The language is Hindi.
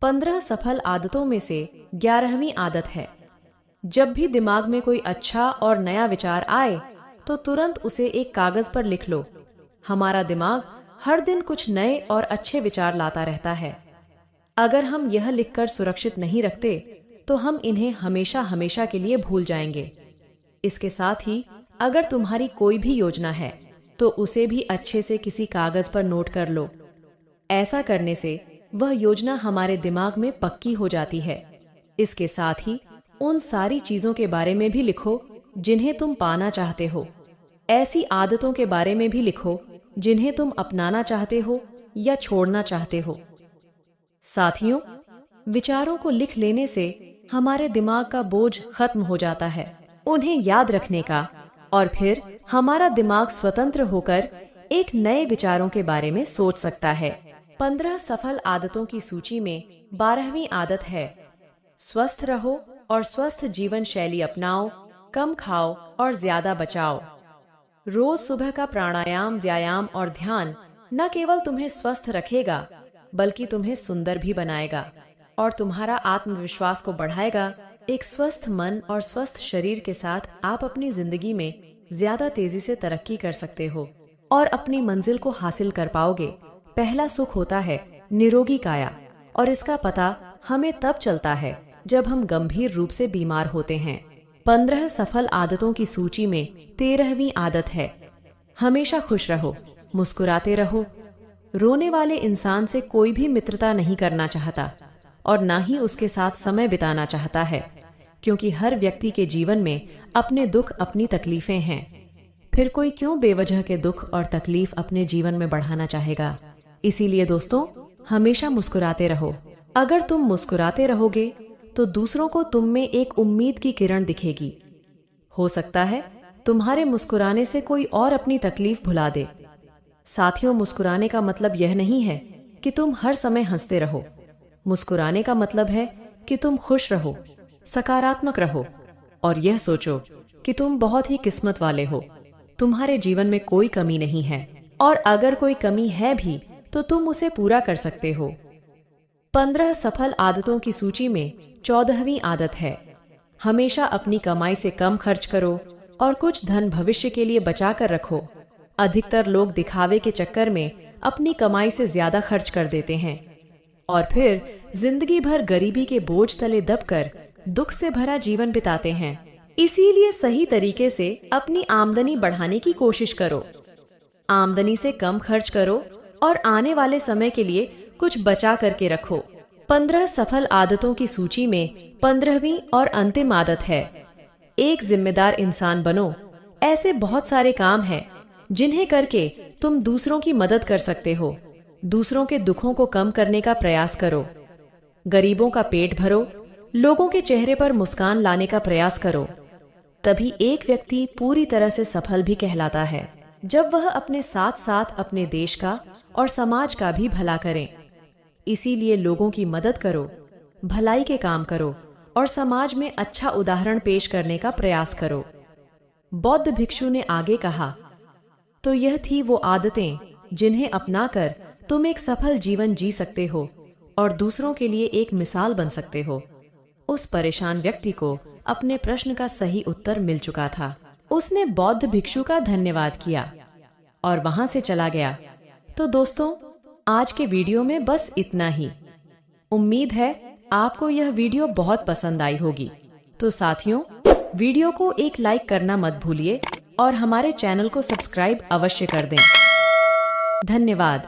15 सफल आदतों में से 11वीं आदत है, जब भी दिमाग में कोई अच्छा और नया विचार आए तो तुरंत उसे एक कागज पर लिख लो। हमारा दिमाग हर दिन कुछ नए और अच्छे विचार लाता रहता है। अगर हम यह लिखकर सुरक्षित नहीं रखते तो हम इन्हें हमेशा हमेशा के लिए भूल जाएंगे। इसके साथ ही अगर तुम्हारी कोई भी योजना है तो उसे भी अच्छे से किसी कागज पर नोट कर लो। ऐसा करने से वह योजना हमारे दिमाग में पक्की हो जाती है। इसके साथ ही उन सारी चीजों के बारे में भी लिखो जिन्हें तुम पाना चाहते हो। ऐसी आदतों के बारे में भी लिखो जिन्हें तुम अपनाना चाहते हो या छोड़ना चाहते हो। साथियों, विचारों को लिख लेने से हमारे दिमाग का बोझ खत्म हो जाता है, उन्हें याद रखने का, और फिर हमारा दिमाग स्वतंत्र होकर एक नए विचारों के बारे में सोच सकता है। 15 सफल आदतों की सूची में 12वीं आदत है, स्वस्थ रहो और स्वस्थ जीवन शैली अपनाओ, कम खाओ और ज्यादा बचाओ। रोज सुबह का प्राणायाम, व्यायाम और ध्यान न केवल तुम्हें स्वस्थ रखेगा बल्कि तुम्हें सुंदर भी बनाएगा और तुम्हारा आत्मविश्वास को बढ़ाएगा। एक स्वस्थ मन और स्वस्थ शरीर के साथ आप अपनी जिंदगी में ज्यादा तेजी से तरक्की कर सकते हो और अपनी मंजिल को हासिल कर पाओगे। पहला सुख होता है निरोगी काया, और इसका पता हमें तब चलता है जब हम गंभीर रूप से बीमार होते हैं। 15 सफल आदतों की सूची में 13वीं आदत है, हमेशा खुश रहो, मुस्कुराते रहो। रोने वाले इंसान से कोई भी मित्रता नहीं करना चाहता और ना ही उसके साथ समय बिताना चाहता है, क्योंकि हर व्यक्ति के जीवन में अपने दुख, अपनी तकलीफें हैं। फिर कोई क्यों बेवजह के दुख और तकलीफ अपने जीवन में बढ़ाना चाहेगा। इसीलिए दोस्तों, हमेशा मुस्कुराते रहो। अगर तुम मुस्कुराते रहोगे तो दूसरों को तुम में एक उम्मीद की किरण दिखेगी। हो सकता है तुम्हारे मुस्कुराने से कोई और अपनी तकलीफ भुला दे। साथियों, मुस्कुराने का मतलब यह नहीं है कि तुम हर समय हंसते रहो। मुस्कुराने का मतलब है कि तुम खुश रहो, सकारात्मक रहो और यह सोचो कि तुम बहुत ही किस्मत वाले हो। तुम्हारे जीवन में कोई कमी नहीं है, और अगर कोई कमी है भी तो तुम उसे पूरा कर सकते हो। 15 सफल आदतों की सूची में 14वीं आदत है, हमेशा अपनी कमाई से कम खर्च करो और कुछ धन भविष्य के लिए बचा कर रखो। अधिकतर लोग दिखावे के चक्कर में अपनी कमाई से ज्यादा खर्च कर देते हैं और फिर जिंदगी भर गरीबी के बोझ तले दबकर दुख से भरा जीवन बिताते हैं। इसीलिए सही तरीके से अपनी आमदनी बढ़ाने की कोशिश करो। आमदनी से कम खर्च करो और आने वाले समय के लिए कुछ बचा करके रखो। 15 सफल आदतों की सूची में 15वीं और अंतिम आदत है, एक जिम्मेदार इंसान बनो। ऐसे बहुत सारे काम हैं जिन्हें करके तुम दूसरों की मदद कर सकते हो। दूसरों के दुखों को कम करने का प्रयास करो, गरीबों का पेट भरो, लोगों के चेहरे पर मुस्कान लाने का प्रयास करो। तभी एक व्यक्ति पूरी तरह से सफल भी कहलाता है, जब वह अपने साथ साथ अपने देश का और समाज का भी भला करें। इसीलिए लोगों की मदद करो, भलाई के काम करो और समाज में अच्छा उदाहरण पेश करने का प्रयास करो। बौद्ध भिक्षु ने आगे कहा, तो यह थी वो आदतें जिन्हें अपनाकर तुम एक सफल जीवन जी सकते हो और दूसरों के लिए एक मिसाल बन सकते हो। उस परेशान व्यक्ति को अपने प्रश्न का सही उत्तर मिल चुका था। उसने बौद्ध भिक्षु का धन्यवाद किया और वहां से चला गया। तो दोस्तों, आज के वीडियो में बस इतना ही। उम्मीद है आपको यह वीडियो बहुत पसंद आई होगी। तो साथियों, वीडियो को एक लाइक करना मत भूलिए और हमारे चैनल को सब्सक्राइब अवश्य कर दें। धन्यवाद।